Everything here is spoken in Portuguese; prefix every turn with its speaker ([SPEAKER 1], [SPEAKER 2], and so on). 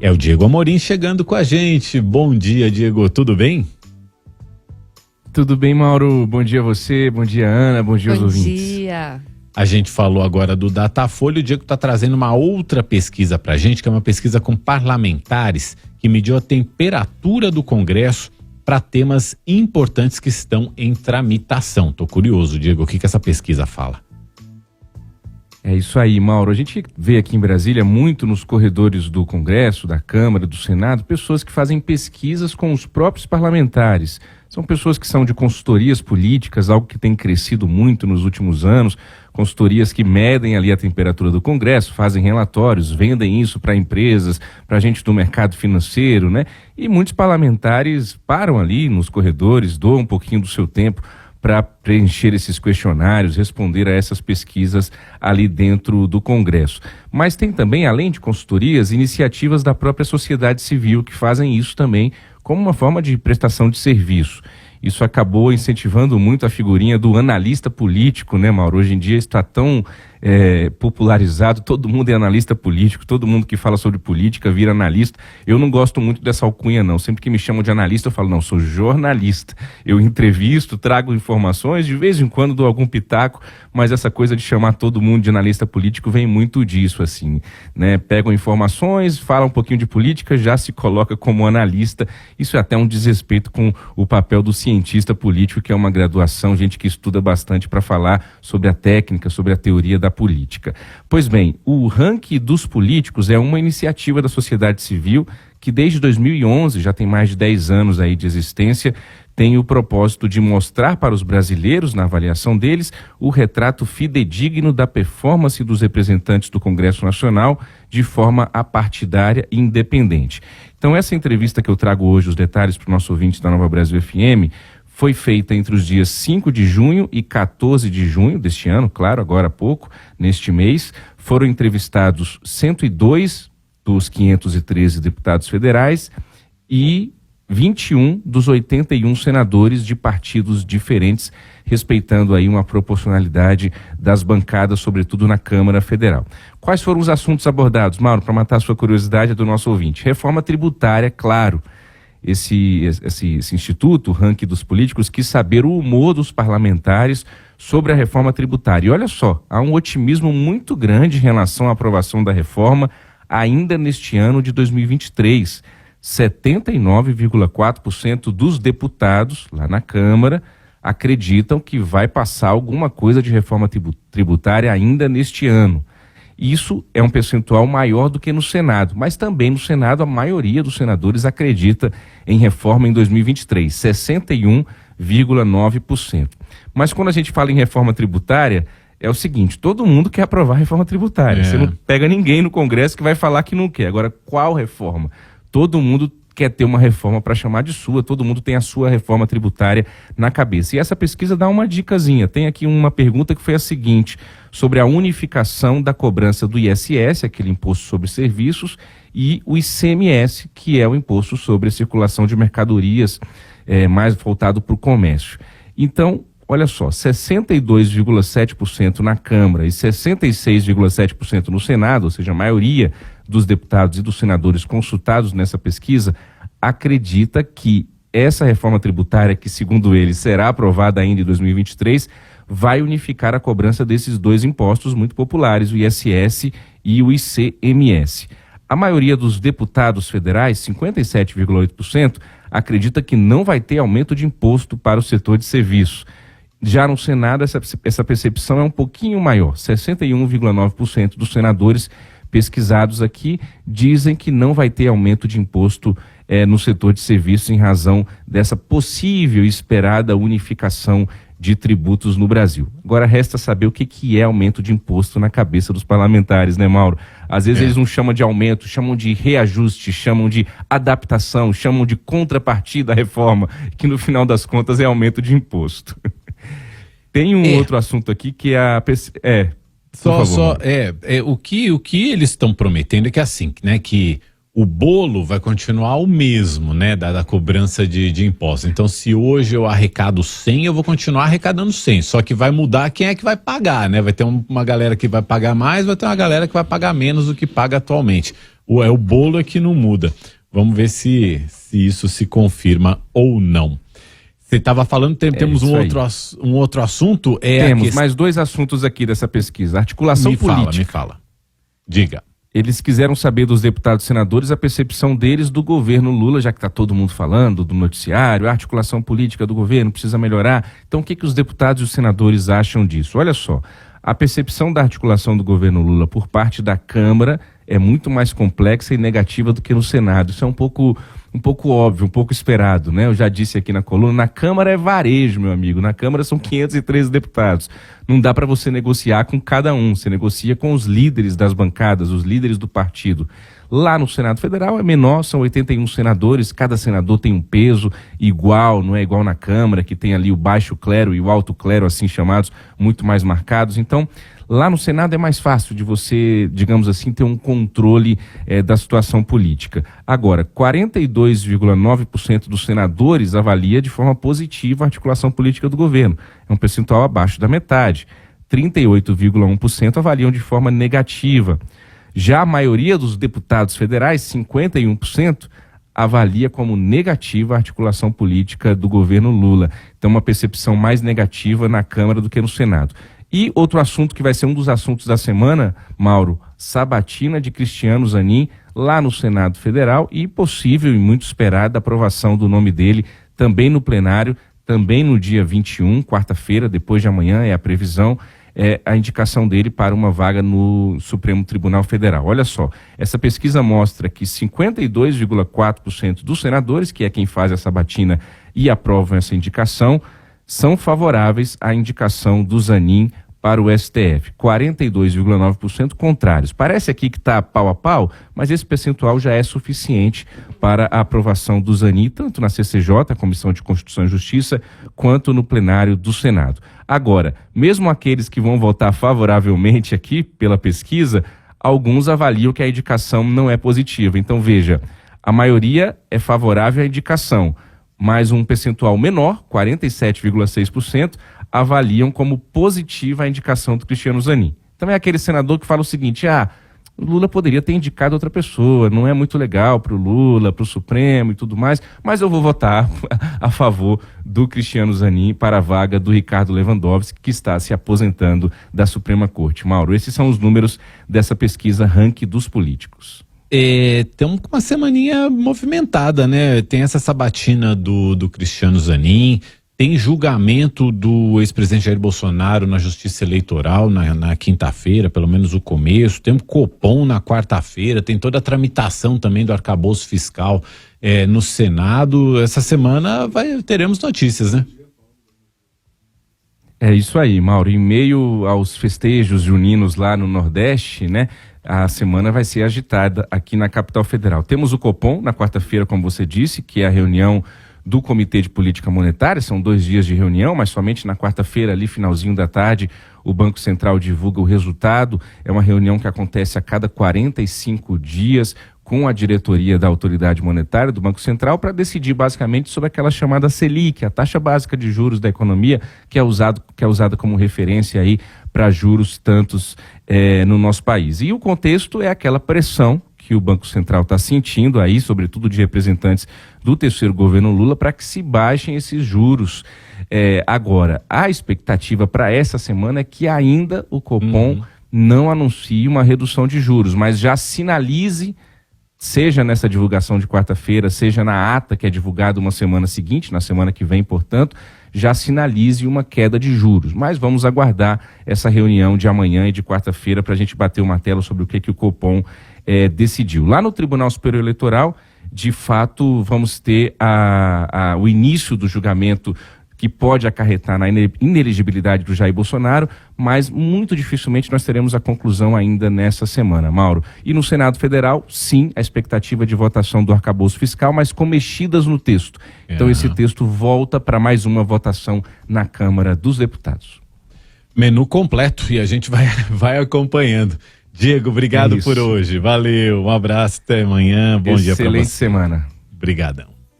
[SPEAKER 1] É o Diego Amorim chegando com a gente. Bom dia, Diego, tudo bem?
[SPEAKER 2] Tudo bem, Mauro? Bom dia a você, bom dia, Ana, bom dia aos ouvintes.
[SPEAKER 3] Bom dia.
[SPEAKER 1] A gente falou agora do Datafolha, o Diego está trazendo uma outra pesquisa para a gente, que é uma pesquisa com parlamentares, que mediu a temperatura do Congresso para temas importantes que estão em tramitação. Tô curioso, Diego, o que essa pesquisa fala?
[SPEAKER 2] É isso aí, Mauro. A gente vê aqui em Brasília, muito nos corredores do Congresso, da Câmara, do Senado, pessoas que fazem pesquisas com os próprios parlamentares. São pessoas que são de consultorias políticas, algo que tem crescido muito nos últimos anos, consultorias que medem ali a temperatura do Congresso, fazem relatórios, vendem isso para empresas, para gente do mercado financeiro, né? E muitos parlamentares param ali nos corredores, doam um pouquinho do seu tempo para preencher esses questionários, responder a essas pesquisas ali dentro do Congresso. Mas tem também, além de consultorias, iniciativas da própria sociedade civil que fazem isso também como uma forma de prestação de serviço. Isso acabou incentivando muito a figurinha do analista político, né, Mauro? Hoje em dia está tão popularizado, todo mundo é analista político, todo mundo que fala sobre política vira analista. Eu não gosto muito dessa alcunha, não. Sempre que me chamam de analista, eu falo, não, sou jornalista. Eu entrevisto, trago informações, de vez em quando dou algum pitaco, mas essa coisa de chamar todo mundo de analista político vem muito disso, assim, né? Pegam informações, falam um pouquinho de política, já se coloca como analista. Isso é até um desrespeito com o papel do cientista político, que é uma graduação, gente que estuda bastante para falar sobre a técnica, sobre a teoria da política. Pois bem, o ranking dos políticos é uma iniciativa da sociedade civil que desde 2011, já tem mais de 10 anos aí de existência, tem o propósito de mostrar para os brasileiros, na avaliação deles, o retrato fidedigno da performance dos representantes do Congresso Nacional de forma apartidária e independente. Então essa entrevista que eu trago hoje, os detalhes para o nosso ouvinte da Nova Brasil FM, foi feita entre os dias 5 de junho e 14 de junho deste ano, claro, agora há pouco, neste mês. Foram entrevistados 102 dos 513 deputados federais e 21 dos 81 senadores de partidos diferentes, respeitando aí uma proporcionalidade das bancadas, sobretudo na Câmara Federal. Quais foram os assuntos abordados, Mauro, para matar a sua curiosidade do nosso ouvinte? Reforma tributária, claro. Esse instituto, o ranking dos políticos, quis saber o humor dos parlamentares sobre a reforma tributária. E olha só, há um otimismo muito grande em relação à aprovação da reforma ainda neste ano de 2023. 79,4% dos deputados lá na Câmara acreditam que vai passar alguma coisa de reforma tributária ainda neste ano. Isso é um percentual maior do que no Senado, mas também no Senado a maioria dos senadores acredita em reforma em 2023, 61,9%. Mas quando a gente fala em reforma tributária, é o seguinte, todo mundo quer aprovar a reforma tributária. Você não pega ninguém no Congresso que vai falar que não quer. Agora, qual reforma? Todo mundo quer ter uma reforma para chamar de sua, todo mundo tem a sua reforma tributária na cabeça. E essa pesquisa dá uma dicasinha. Tem aqui uma pergunta que foi a seguinte, sobre a unificação da cobrança do ISS, aquele imposto sobre serviços, e o ICMS, que é o imposto sobre a circulação de mercadorias, mais voltado para o comércio. Então, olha só, 62,7% na Câmara e 66,7% no Senado, ou seja, a maioria dos deputados e dos senadores consultados nessa pesquisa, acredita que essa reforma tributária, que segundo eles será aprovada ainda em 2023, vai unificar a cobrança desses dois impostos muito populares, o ISS e o ICMS. A maioria dos deputados federais, 57,8%, acredita que não vai ter aumento de imposto para o setor de serviços. Já no Senado, essa percepção é um pouquinho maior. 61,9% dos senadores pesquisados aqui dizem que não vai ter aumento de imposto no setor de serviços em razão dessa possível e esperada unificação de tributos no Brasil. Agora resta saber o que é aumento de imposto na cabeça dos parlamentares, né, Mauro? Às vezes eles não chamam de aumento, chamam de reajuste, chamam de adaptação, chamam de contrapartida à reforma, que no final das contas é aumento de imposto. Tem um outro assunto aqui que é
[SPEAKER 1] o que eles estão prometendo é que assim, né, que o bolo vai continuar o mesmo, né, da cobrança de impostos. Então, se hoje eu arrecado 100, eu vou continuar arrecadando 100, só que vai mudar quem é que vai pagar, né? Vai ter uma galera que vai pagar mais, vai ter uma galera que vai pagar menos do que paga atualmente. O bolo é que não muda. Vamos ver se isso se confirma ou não. Você estava falando, temos um outro assunto.
[SPEAKER 2] Temos mais 2 assuntos aqui dessa pesquisa. Articulação política.
[SPEAKER 1] Me fala. Diga.
[SPEAKER 2] Eles quiseram saber dos deputados e senadores a percepção deles do governo Lula, já que está todo mundo falando do noticiário, a articulação política do governo precisa melhorar. Então o que os deputados e os senadores acham disso? Olha só, a percepção da articulação do governo Lula por parte da Câmara é muito mais complexa e negativa do que no Senado. Isso é um pouco óbvio, um pouco esperado, né? Eu já disse aqui na coluna, na Câmara é varejo, meu amigo. Na Câmara são 513 deputados. Não dá para você negociar com cada um. Você negocia com os líderes das bancadas, os líderes do partido. Lá no Senado Federal é menor, são 81 senadores, cada senador tem um peso igual, não é igual na Câmara, que tem ali o baixo clero e o alto clero, assim chamados, muito mais marcados. Então, lá no Senado é mais fácil de você, digamos assim, ter um controle da situação política. Agora, 42,9% dos senadores avalia de forma positiva a articulação política do governo. É um percentual abaixo da metade. 38,1% avaliam de forma negativa. Já a maioria dos deputados federais, 51%, avalia como negativa a articulação política do governo Lula. Então, uma percepção mais negativa na Câmara do que no Senado. E outro assunto que vai ser um dos assuntos da semana, Mauro, sabatina de Cristiano Zanin lá no Senado Federal e possível e muito esperada aprovação do nome dele também no plenário, também no dia 21, quarta-feira, depois de amanhã é a previsão, a indicação dele para uma vaga no Supremo Tribunal Federal. Olha só, essa pesquisa mostra que 52,4% dos senadores, que é quem faz a sabatina e aprovam essa indicação, são favoráveis à indicação do Zanin para o STF. 42,9% contrários. Parece aqui que está pau a pau, mas esse percentual já é suficiente para a aprovação do Zanin, tanto na CCJ, a Comissão de Constituição e Justiça, quanto no plenário do Senado. Agora, mesmo aqueles que vão votar favoravelmente aqui pela pesquisa, alguns avaliam que a indicação não é positiva. Então, veja, a maioria é favorável à indicação, mas um percentual menor, 47,6%, avaliam como positiva a indicação do Cristiano Zanin. Então é aquele senador que fala o seguinte, o Lula poderia ter indicado outra pessoa, não é muito legal para o Lula, para o Supremo e tudo mais, mas eu vou votar a favor do Cristiano Zanin para a vaga do Ricardo Lewandowski, que está se aposentando da Suprema Corte. Mauro, esses são os números dessa pesquisa Ranking dos Políticos.
[SPEAKER 1] Temos uma semaninha movimentada, né? Tem essa sabatina do Cristiano Zanin, tem julgamento do ex-presidente Jair Bolsonaro na Justiça Eleitoral na quinta-feira, pelo menos o começo, tem o Copom na quarta-feira, tem toda a tramitação também do arcabouço fiscal no Senado. Essa semana teremos notícias, né?
[SPEAKER 2] É isso aí, Mauro. Em meio aos festejos juninos lá no Nordeste, né? A semana vai ser agitada aqui na capital federal. Temos o Copom na quarta-feira, como você disse, que é a reunião do Comitê de Política Monetária. São 2 dias de reunião, mas somente na quarta-feira, ali finalzinho da tarde, o Banco Central divulga o resultado. É uma reunião que acontece a cada 45 dias com a diretoria da Autoridade Monetária do Banco Central para decidir basicamente sobre aquela chamada Selic, a taxa básica de juros da economia, que é usada como referência aí para juros tantos no nosso país. E o contexto é aquela pressão que o Banco Central está sentindo aí, sobretudo de representantes do terceiro governo Lula, para que se baixem esses juros. Agora, a expectativa para essa semana é que ainda o Copom não anuncie uma redução de juros, mas já sinalize, seja nessa divulgação de quarta-feira, seja na ata que é divulgada uma semana seguinte, na semana que vem, portanto, já sinalize uma queda de juros. Mas vamos aguardar essa reunião de amanhã e de quarta-feira para a gente bater o martelo sobre o que o Copom decidiu. Lá no Tribunal Superior Eleitoral, de fato, vamos ter o início do julgamento que pode acarretar na inelegibilidade do Jair Bolsonaro, mas muito dificilmente nós teremos a conclusão ainda nessa semana, Mauro. E no Senado Federal, sim, a expectativa de votação do arcabouço fiscal, mas com mexidas no texto. Então esse texto volta para mais uma votação na Câmara dos Deputados.
[SPEAKER 1] Menu completo e a gente vai acompanhando. Diego, obrigado por hoje. Valeu, um abraço, até amanhã. Bom dia para você.
[SPEAKER 2] Excelente semana.
[SPEAKER 1] Obrigadão.